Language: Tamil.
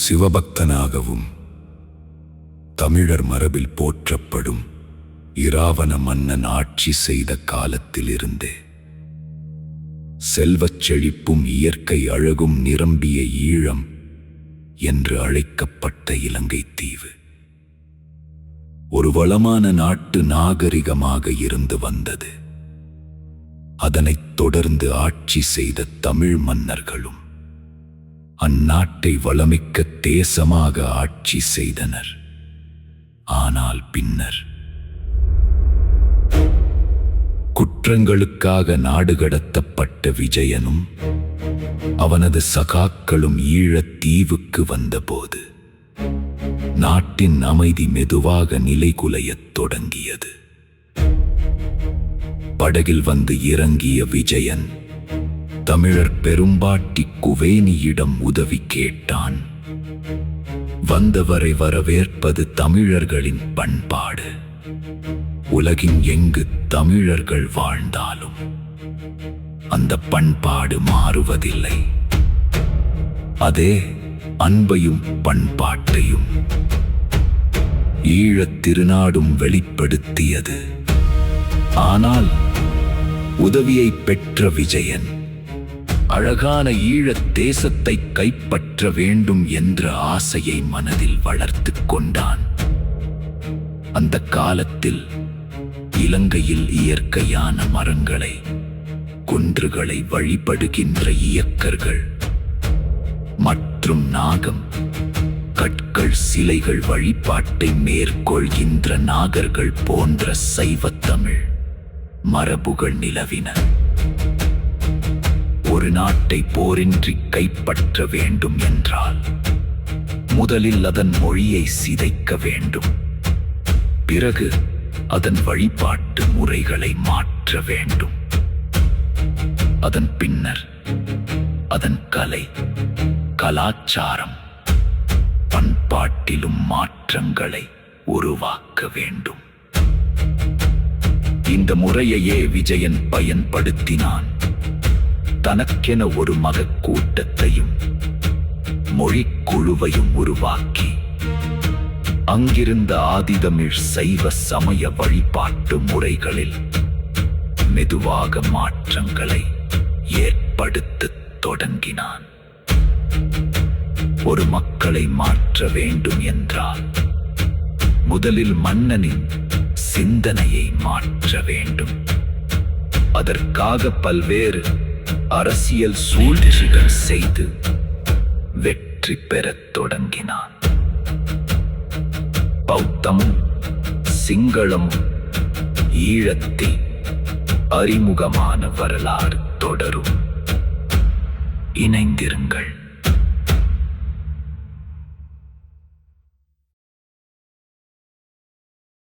சிவபக்தனாகவும் தமிழர் மரபில் போற்றப்படும் இராவண மன்னன் ஆட்சி செய்த காலத்திலிருந்தே செல்வச் செழிப்பும் இயற்கை அழகும் நிரம்பிய ஈழம் என்று அழைக்கப்பட்ட இலங்கை தீவு ஒரு வளமான நாட்டு நாகரிகமாக இருந்து வந்தது. அதனைத் தொடர்ந்து ஆட்சி செய்த தமிழ் மன்னர்களும் அந்நாட்டை வளமிக்க தேசமாக ஆட்சி செய்தனர். ஆனால் பின்னர் குற்றங்களுக்காக நாடு கடத்தப்பட்ட விஜயனும் அவனது சகாக்களும் ஈழத் தீவுக்கு வந்தபோது நாட்டின் அமைதி மெதுவாக நிலைகுலையத் தொடங்கியது. படகில் வந்து இறங்கிய விஜயன் தமிழர் பெரும்பாட்டி குவேனியிடம் உதவி கேட்டான். வந்தவரை வரவேற்பது தமிழர்களின் பண்பாடு. உலகின் எங்கு தமிழர்கள் வாழ்ந்தாலும் அந்த பண்பாடு மாறுவதில்லை. அதே அன்பையும் பண்பாட்டையும் ஈழத் திருநாடும் வெளிப்படுத்தியது. ஆனால் உதவியை பெற்ற விஜயன் அழகான ஈழத் தேசத்தை கைப்பற்ற வேண்டும் என்ற ஆசையை மனதில் வளர்த்துக் கொண்டான். அந்த காலத்தில் இலங்கையில் இயற்கையான மரங்களை குன்றுகளை வழிபடுகின்ற இயக்கர்கள் மற்றும் நாகம் கற்கள் சிலைகள் வழிபாட்டை மேற்கொள்கின்ற நாகர்கள் போன்ற சைவத்தமிழ் மரபுகள் நிலவின. ஒரு நாட்டை போரின்றி கைப்பற்ற வேண்டும் என்றால் முதலில் அதன் மொழியை சிதைக்க வேண்டும். பிறகு அதன் வழிபாட்டு முறைகளை மாற்ற வேண்டும். அதன் பின்னர் அதன் கலை கலாச்சாரம் பண்பாட்டிலும் மாற்றங்களை உருவாக்க வேண்டும். இந்த முறையையே விஜயன் பயன்படுத்தினான். தனக்கென ஒரு மகக் கூட்டத்தையும் மொழிக்குழுவையும் உருவாக்கி அங்கிருந்த ஆதிதமிழ் சைவ சமய வழிபாட்டு முறைகளில் மெதுவாக மாற்றங்களை ஏற்படுத்தத் தொடங்கினான். ஒரு மக்களை மாற்ற வேண்டும் என்றால் முதலில் மன்னனின் சிந்தனையை மாற்ற வேண்டும். அதற்காக பல்வேறு அரசியல் சூழ்ச்சிகள் செய்து வெற்றி பெறத் தொடங்கினான். பௌத்தமும் சிங்களமும் ஈழத்தில் அறிமுகமான வரலாறு தொடரும். இணைந்திருங்கள்.